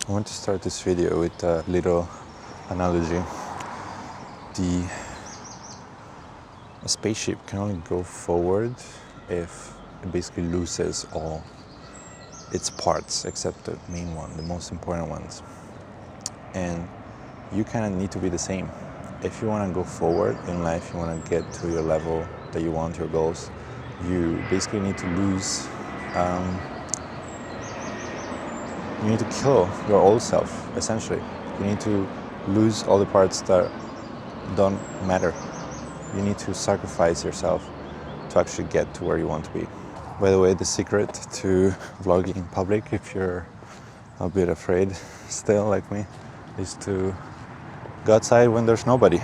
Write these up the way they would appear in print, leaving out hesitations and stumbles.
I want to start this video with a little analogy. A spaceship can only go forward if it basically loses all its parts except the main one, the most important ones. And you kind of need to be the same. If you want to go forward in life, you want to get to your level that you want, your goals, you basically need to lose, you need to kill your old self, essentially. You need to lose all the parts that don't matter. You need to sacrifice yourself to actually get to where you want to be. By the way, the secret to vlogging in public, if you're a bit afraid still like me, is to go outside when there's nobody.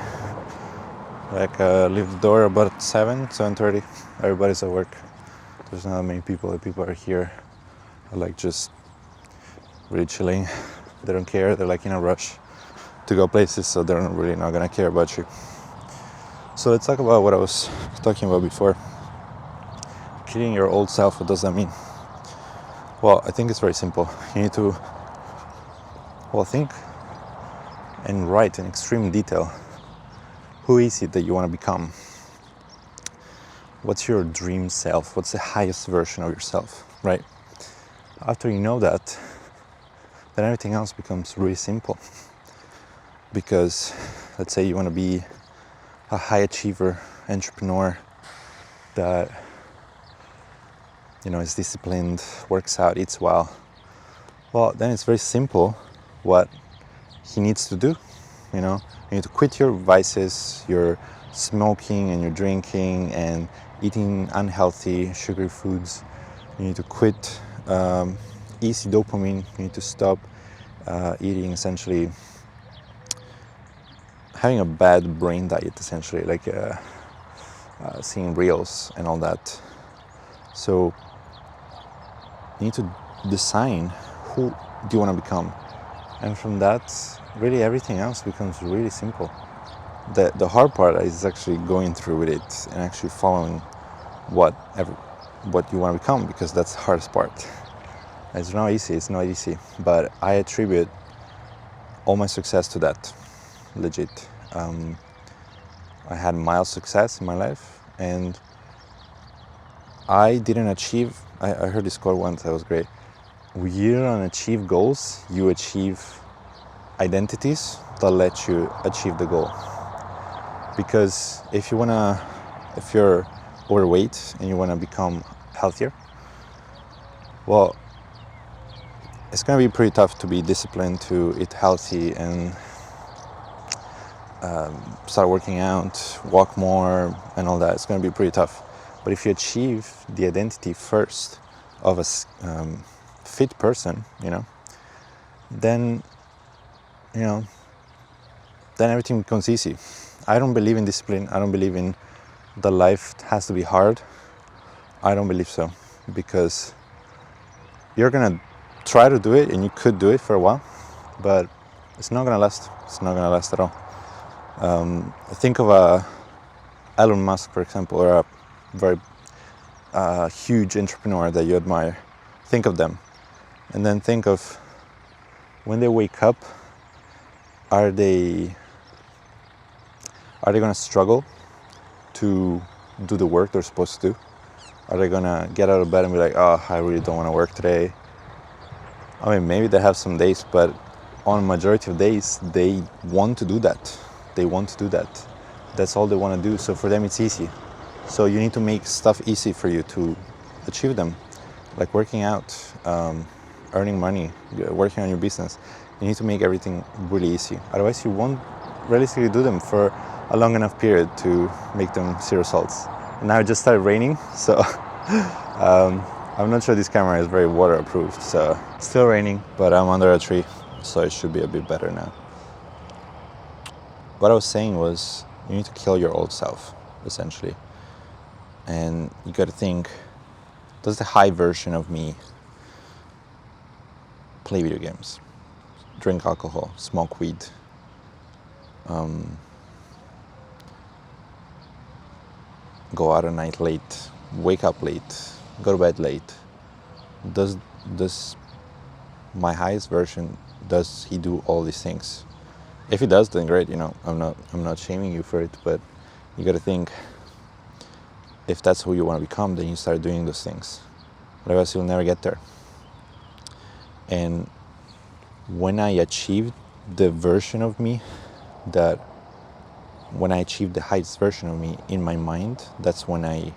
Like leave the door about 7:30. Everybody's at work. There's not many people. The people are here, are like just really chilling. They don't care. They're like in a rush to go places, so they're really not gonna care about you. So let's talk about what I was talking about before. Killing your old self, what does that mean? Well, I think it's very simple. You need to, think and write in extreme detail. Who is it that you want to become? What's your dream self? What's the highest version of yourself, right? After you know that, then everything else becomes really simple. Because let's say you want to be a high achiever entrepreneur that is disciplined, works out, eats well. Well, then it's very simple what he needs to do. You need to quit your vices, your smoking and your drinking and eating unhealthy, sugary foods. You need to quit easy dopamine. You need to stop eating, essentially having a bad brain diet, essentially, like seeing reels and all that. So you need to design who do you want to become. And from that, really everything else becomes really simple. The hard part is actually going through with it and actually following what you want to become, because that's the hardest part. It's not easy, but I attribute all my success to that, legit. I had mild success in my life, and I didn't achieve, I heard this quote once that was great. You don't achieve goals, you achieve identities that let you achieve the goal. Because if you're overweight and you want to become healthier, well, it's going to be pretty tough to be disciplined, to eat healthy and start working out, walk more and all that. It's going to be pretty tough. But if you achieve the identity first of a fit person, then everything becomes easy. I don't believe in discipline. I don't believe in the life has to be hard. I don't believe so, because you're gonna try to do it and you could do it for a while, but it's not gonna last. It's not gonna last at all. Think of Elon Musk, for example, or a very huge entrepreneur that you admire. Think of them, and then think of when they wake up. Are they going to struggle to do the work they're supposed to do? Are they going to get out of bed and be like, oh, I really don't want to work today? I mean, maybe they have some days, but on a majority of days, they want to do that. That's all they want to do. So for them, it's easy. So you need to make stuff easy for you to achieve them, like working out, earning money, working on your business. You need to make everything really easy. Otherwise, you won't realistically do them for a long enough period to make them see results. And now it just started raining, so I'm not sure this camera is very waterproof. So it's still raining, but I'm under a tree, so it should be a bit better now. What I was saying was, you need to kill your old self, essentially. And you got to think, does the high version of me play video games, drink alcohol, smoke weed, go out at night late, wake up late, go to bed late? Does my highest version, does he do all these things? If he does, then great. I'm not shaming you for it, but you got to think, if that's who you want to become, then you start doing those things. Otherwise, you'll never get there. And when I achieved the version of me that, when I achieved the highest version of me in my mind, that's when I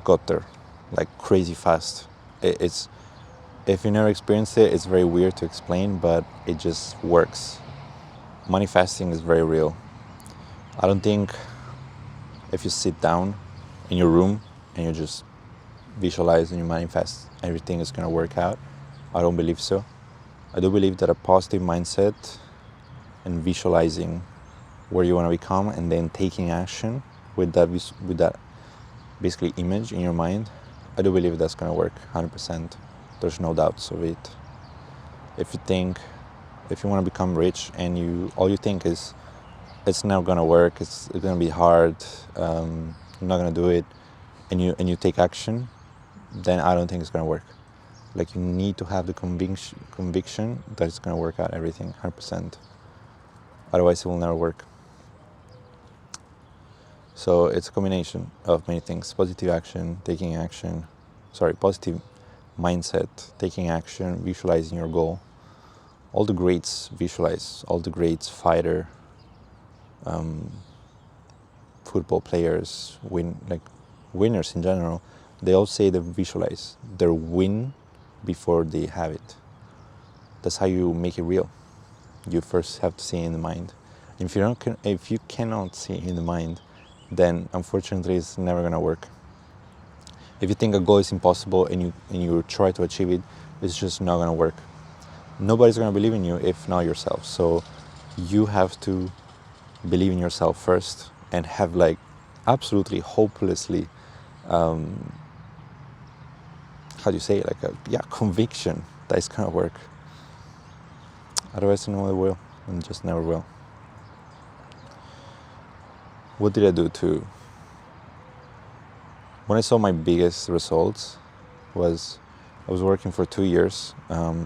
got there, like crazy fast. It's, if you never experienced it, it's very weird to explain, but it just works. Manifesting is very real. I don't think if you sit down in your room and you just visualize and you manifest, everything is going to work out. I don't believe so. I do believe that a positive mindset and visualizing where you want to become and then taking action with that basically image in your mind, I do believe that's going to work 100%. There's no doubts of it. If you want to become rich and all you think is, it's not going to work, it's going to be hard, I'm not going to do it, and you take action, then I don't think it's going to work. Like, you need to have the conviction that it's going to work out, everything 100%. Otherwise, it will never work. So it's a combination of many things: positive action, positive mindset, taking action, visualizing your goal. All the greats visualize, all the greats, fighter, football players, winners in general, they all say they visualize their win before they have it. That's how you make it real. You first have to see it in the mind. If you cannot see it in the mind, then unfortunately it's never going to work. If you think a goal is impossible and you try to achieve it, it's just not going to work. Nobody's going to believe in you if not yourself. So you have to believe in yourself first and have absolutely hopelessly, conviction that it's going to work. Otherwise, no one will, and just never will. What did I do when I saw my biggest results was, I was working for 2 years,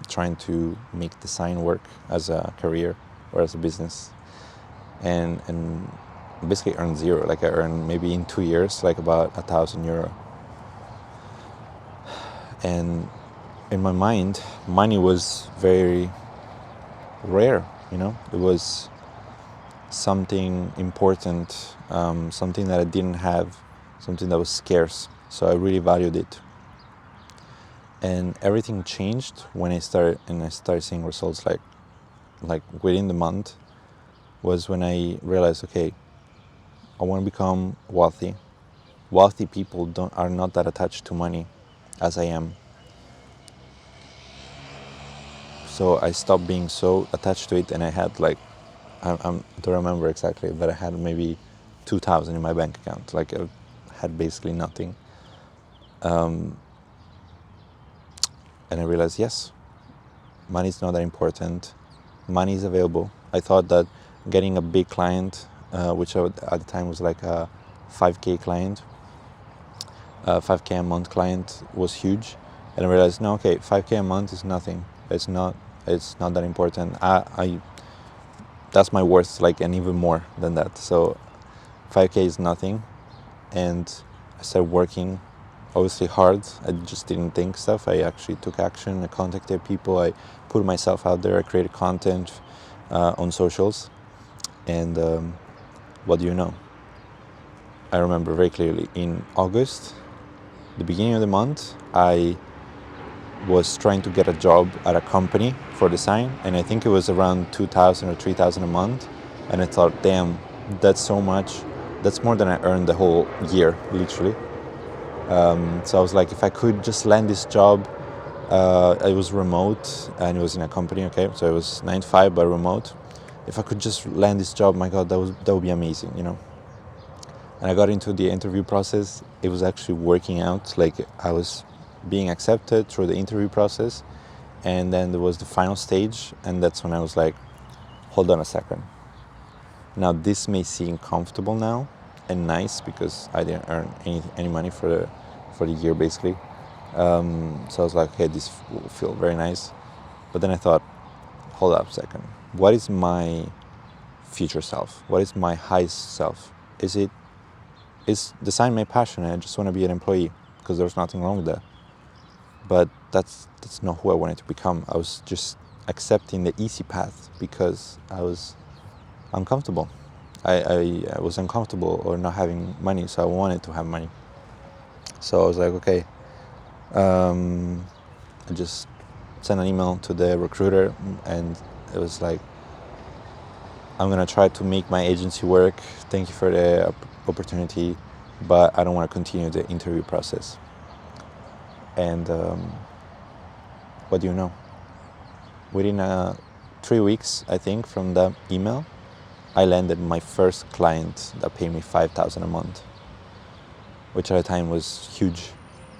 trying to make design work as a career or as a business, and basically earned zero. I earned maybe in 2 years about €1,000. And in my mind, money was very rare. It was something important, something that I didn't have, something that was scarce. So I really valued it. And everything changed when I started seeing results like within the month, was when I realized, okay, I want to become wealthy. Wealthy people are not that attached to money as I am. So I stopped being so attached to it, and I had I don't remember exactly, but I had maybe 2,000 in my bank account. I had basically nothing. And I realized, yes, money is not that important. Money is available. I thought that getting a big client, which at the time was a 5K client, 5K a month client, was huge. And I realized, no, okay, 5K a month is nothing. It's not that important. That's my worth, and even more than that. So 5K is nothing. And I started working, obviously hard. I just didn't think stuff. I actually took action. I contacted people. I put myself out there. I created content on socials. And what do you know? I remember very clearly in August, the beginning of the month, I was trying to get a job at a company for design, and I think it was around 2,000 or 3,000 a month. And I thought, damn, that's so much. That's more than I earned the whole year, literally. So I was like, if I could just land this job, it was remote and it was in a company, okay? So it was 9 to 5, but remote. If I could just land this job, my God, that would be amazing, And I got into the interview process. It was actually working out. I was being accepted through the interview process. And then there was the final stage. And that's when I was like, hold on a second. Now, this may seem comfortable now and nice because I didn't earn any money for the year, basically. So I was like, okay, this will feel very nice. But then I thought, hold up a second. What is my future self? What is my highest self? Is design my passion? I just want to be an employee because there's nothing wrong with that. But that's not who I wanted to become. I was just accepting the easy path because I was uncomfortable. I was uncomfortable or not having money, so I wanted to have money. So I was like, okay, I just sent an email to the recruiter, and it was like, I'm gonna try to make my agency work. Thank you for the opportunity, but I don't want to continue the interview process. And what do you know? Within 3 weeks, I think, from that email, I landed my first client that paid me $5,000 a month, which at the time was huge.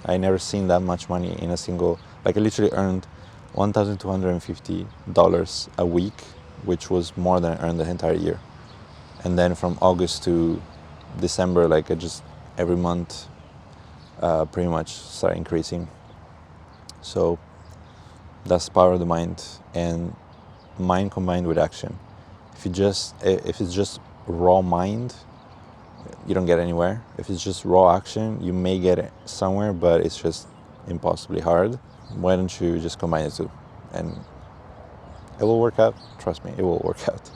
I never seen that much money in a single, like I literally earned $1,250 a week, which was more than I earned the entire year. And then from August to December, like I just, every month, pretty much started increasing. So that's power of the mind, and mind combined with action. If it's just raw mind, you don't get anywhere. If it's just raw action, you may get it somewhere, but it's just impossibly hard. Why don't you just combine the two? And it will work out. Trust me, it will work out.